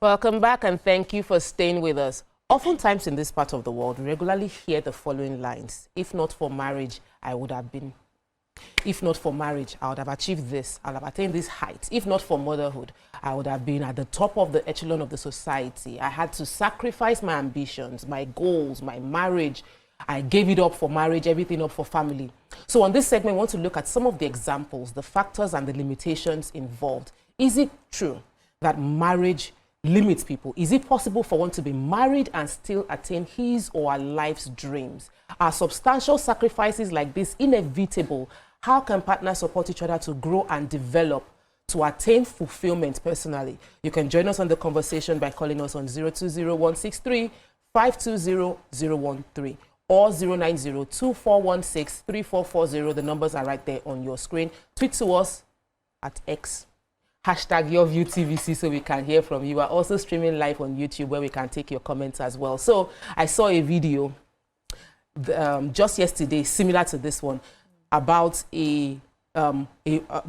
Welcome back and thank you for staying with us. Oftentimes in this part of the world, we regularly hear the following lines. If not for marriage, I would have been. If not for marriage, I would have achieved this. I would have attained this height. If not for motherhood, I would have been at the top of the echelon of the society. I had to sacrifice my ambitions, my goals, my marriage. I gave it up for marriage, everything up for family. So on this segment, we want to look at some of the examples, the factors and the limitations involved. Is it true that marriage limits people? Is it possible for one to be married and still attain his or her life's dreams? Are substantial sacrifices like this inevitable? How can partners support each other to grow and develop to attain fulfillment personally? You can join us on the conversation by calling us on 020-163-520-013 or 090-2416-3440. The numbers are right there on your screen. Tweet to us at X. #YourViewTVC so we can hear from you. We're also streaming live on YouTube where we can take your comments as well. So I saw a video just yesterday similar to this one about the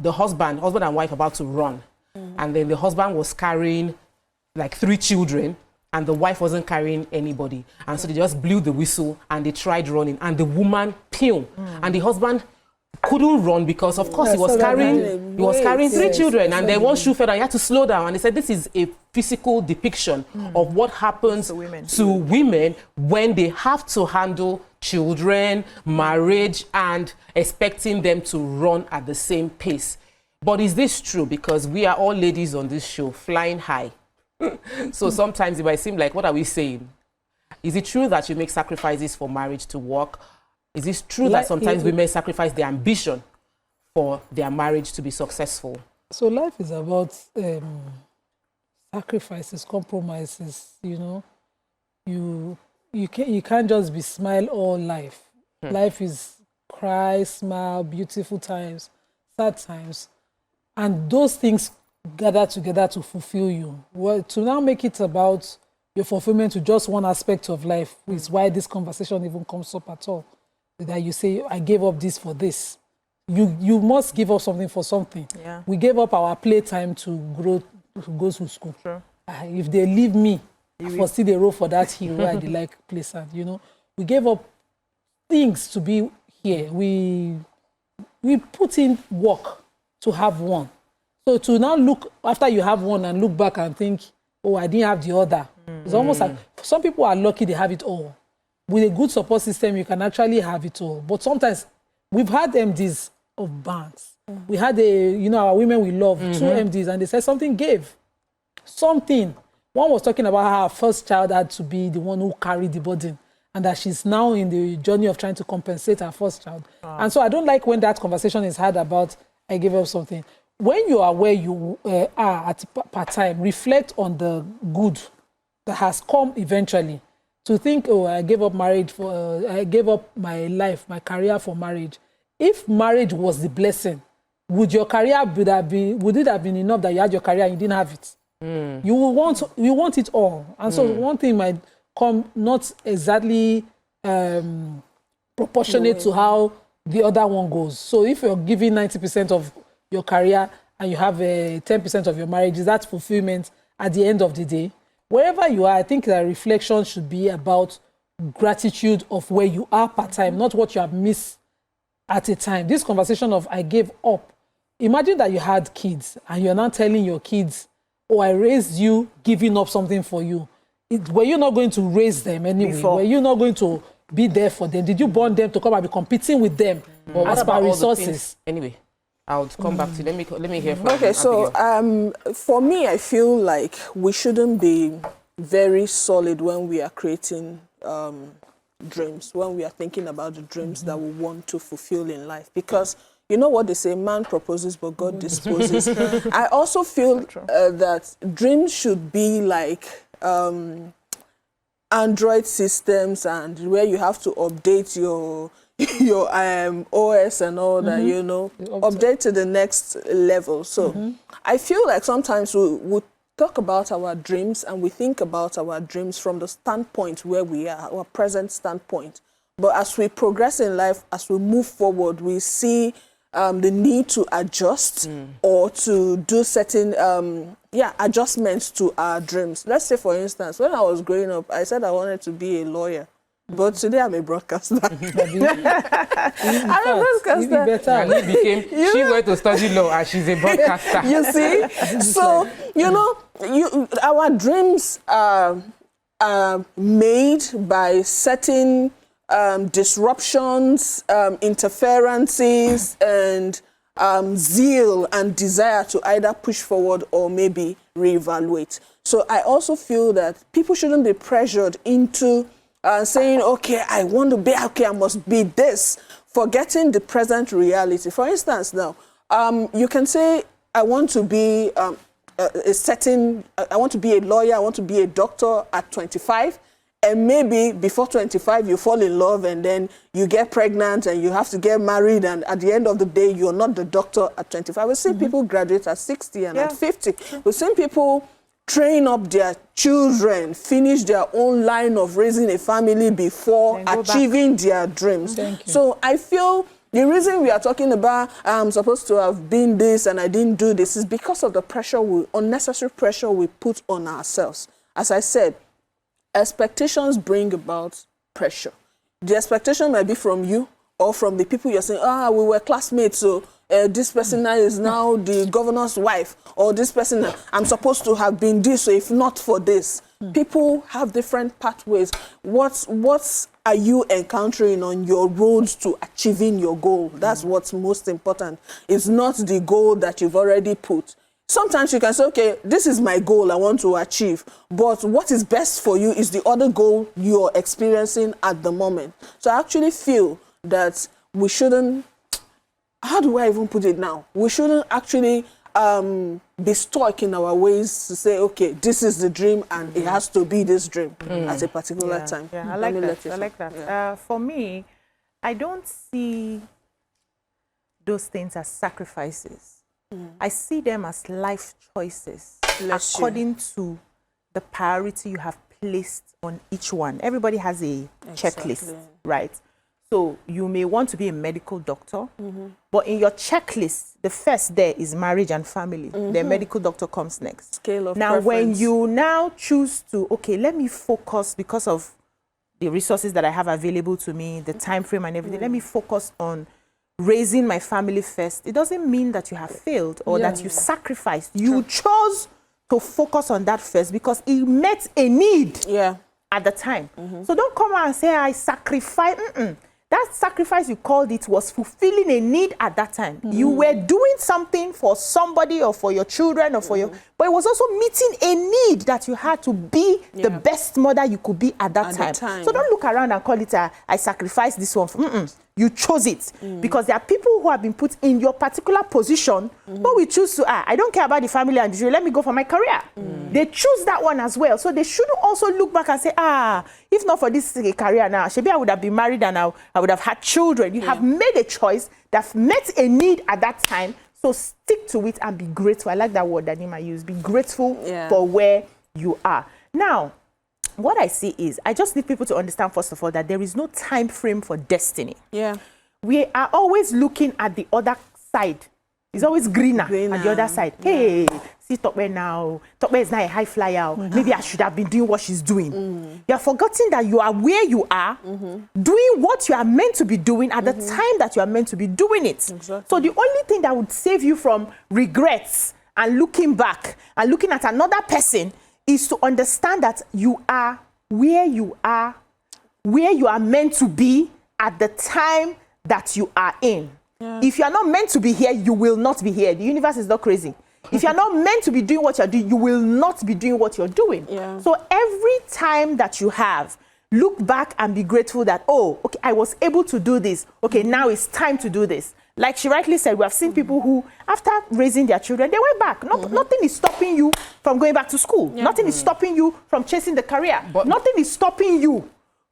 husband and wife about to run. And then the husband was carrying like 3 children and the wife wasn't carrying anybody. And so they just blew the whistle and they tried running and the woman pew. And the husband couldn't run because of course he was carrying 3 children and then one shoe fell and he had to slow down. And they said this is a physical depiction of what happens to women when they have to handle children, marriage, and expecting them to run at the same pace. But is this true? Because we are all ladies on this show, flying high. So sometimes it might seem like, what are we saying? Is it true that you make sacrifices for marriage to work? Is it true that sometimes women sacrifice their ambition for their marriage to be successful? So life is about sacrifices, compromises, you know. You can't just be smile all life. Life is cry, smile, beautiful times, sad times. And those things gather together to fulfill you. Well, to now make it about your fulfillment to just one aspect of life is why this conversation even comes up at all. That you say, I gave up this for this. You must give up something for something. Yeah. We gave up our playtime to go to school. Sure. If they leave me, I foresee the road for that hill where they like place at, you know. We gave up things to be here. We put in work to have one. So to now look after you have one and look back and think, oh, I didn't have the other. It's almost like some people are lucky they have it all. With a good support system, you can actually have it all. But sometimes we've had MDs of banks. We had our women we love, 2 MDs, and they said something gave. Something. One was talking about how her first child had to be the one who carried the burden and that she's now in the journey of trying to compensate her first child. And so I don't like when that conversation is had about, I gave up something. When you are where you are at part-time, reflect on the good that has come eventually. To think, oh, I gave up I gave up my life, my career for marriage. If marriage was the blessing, would your career would it have been enough that you had your career and you didn't have it? You want it all. And so one thing might come not exactly proportionate to how the other one goes. So if you're giving 90% of your career and you have 10% of your marriage, is that fulfillment at the end of the day? Wherever you are, I think that reflection should be about gratitude of where you are part-time, not what you have missed at a time. This conversation of I gave up. Imagine that you had kids and you're now telling your kids, oh, I raised you, giving up something for you. Were you not going to raise them anyway? Were you not going to be there for them? Did you want them to come and be competing with them as per resources? Anyway, I'll come back to you. Let me hear from you. Okay, so for me, I feel like we shouldn't be very solid when we are creating dreams, when we are thinking about the dreams that we want to fulfill in life. Because you know what they say, man proposes, but God disposes. I also feel that dreams should be like Android systems and where you have to update your OS and all that, you know, update to the next level. So I feel like sometimes we talk about our dreams and we think about our dreams from the standpoint where we are, our present standpoint. But as we progress in life, as we move forward, we see the need to adjust or to do certain adjustments to our dreams. Let's say, for instance, when I was growing up, I said I wanted to be a lawyer. But today I'm a broadcaster. I'm a broadcaster. She went to study law and she's a broadcaster. You see? So, our dreams are made by certain disruptions, interferences, and zeal and desire to either push forward or maybe reevaluate. So I also feel that people shouldn't be pressured into saying, okay, I want to be, okay, I must be this, forgetting the present reality. For instance, now, you can say, I want to be I want to be a lawyer, I want to be a doctor at 25, and maybe before 25, you fall in love, and then you get pregnant, and you have to get married, and at the end of the day, you're not the doctor at 25. We've seen people graduate at 60 and at 50. We've seen people train up their children, finish their own line of raising a family before achieving their dreams. So I feel the reason we are talking about I'm supposed to have been this and I didn't do this is because of the pressure, unnecessary pressure we put on ourselves. As I said, expectations bring about pressure. The expectation might be from you or from the people you're saying, we were classmates, so this person now is now the governor's wife, or this person, I'm supposed to have been this, so if not for this. People have different pathways. What are you encountering on your road to achieving your goal? That's what's most important. It's not the goal that you've already put. Sometimes you can say, okay, this is my goal I want to achieve, but what is best for you is the other goal you're experiencing at the moment. So I actually feel that we shouldn't, how do I even put it now? We shouldn't actually be stuck in our ways to say, okay, this is the dream and it has to be this dream at a particular time. Yeah, I like that. Yeah. For me, I don't see those things as sacrifices. I see them as life choices according to the priority you have placed on each one. Everybody has a checklist, right? So you may want to be a medical doctor, but in your checklist, the first there is marriage and family. The medical doctor comes next. Scale of now, preference. when you now choose to, okay, let me focus because of the resources that I have available to me, the time frame and everything, let me focus on raising my family first. It doesn't mean that you have failed or that you sacrificed. You chose to focus on that first because it met a need at the time. So don't come out and say, I sacrificed. That sacrifice you called it was fulfilling a need at that time. You were doing something for somebody or for your children or for your, but it was also meeting a need that you had to be the best mother you could be at that time. So don't look around and call it I sacrificed this one. You chose it because there are people who have been put in your particular position, but we choose to, I don't care about the family and the children, let me go for my career. They choose that one as well. So they shouldn't also look back and say, if not for this career now, maybe I would have been married and I would have had children. You have made a choice that met a need at that time. So stick to it and be grateful. I like that word that Nyma used. Be grateful for where you are. Now, what I see is, I just need people to understand, first of all, that there is no time frame for destiny. We are always looking at the other side. It's always greener at the other side. Hey, see Tokwe now. Tokwe is now a high flyer. Maybe I should have been doing what she's doing. You are forgetting that you are where you are, doing what you are meant to be doing at the time that you are meant to be doing it. So the only thing that would save you from regrets and looking back and looking at another person is to understand that you are where you are meant to be at the time that you are in. If you are not meant to be here, you will not be here. The universe is not crazy. If you are not meant to be doing what you're doing, you will not be doing what you're doing. So every time that you have, look back and be grateful that, okay, I was able to do this. Okay, now it's time to do this. Like she rightly said, we have seen people who, after raising their children, they went back. Nothing is stopping you from going back to school. Nothing is stopping you from chasing the career. Nothing is stopping you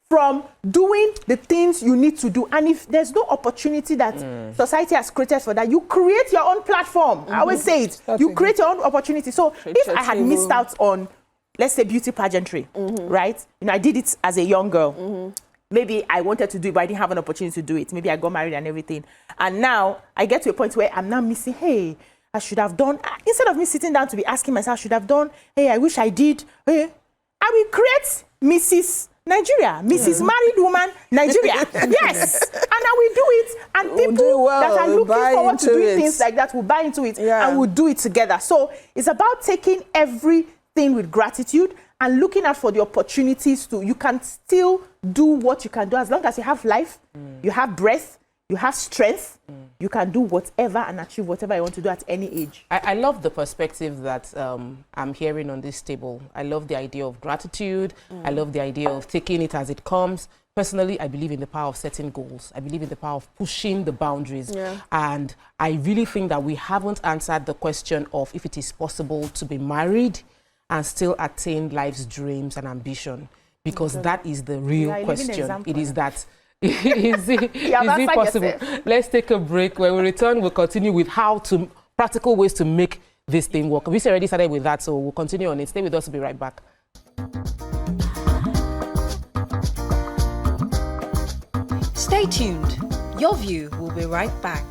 from doing the things you need to do. And if there's no opportunity that society has created for that, you create your own platform. I always say it. You create your own opportunity. So if I had missed out on, let's say, beauty pageantry, right? I did it as a young girl. maybe I wanted to do it, but I didn't have an opportunity to do it. Maybe I got married and everything. And now I get to a point where I'm now missing, hey, I should have done, instead of me sitting down to be asking myself, I should have done, hey, I wish I did. Hey, I will create Mrs. Nigeria, Mrs. Married Woman, Nigeria. Yes. And I will do it. And people that are looking forward to doing things like that will buy into it and will do it together. So it's about taking everything with gratitude and looking out for the opportunities to, you can still do what you can do as long as you have life, you have breath, you have strength, you can do whatever and achieve whatever you want to do at any age. I love the perspective that I'm hearing on this table. I love the idea of gratitude. I love the idea of taking it as it comes. Personally, I believe in the power of setting goals. I believe in the power of pushing the boundaries. And I really think that we haven't answered the question of if it is possible to be married and still attain life's dreams and ambition, because that is the real question. It is that, is it possible? Let's take a break. When we return, we'll continue with practical ways to make this thing work. We already started with that, so we'll continue on it. Stay with us, we'll be right back. Stay tuned. Your View will be right back.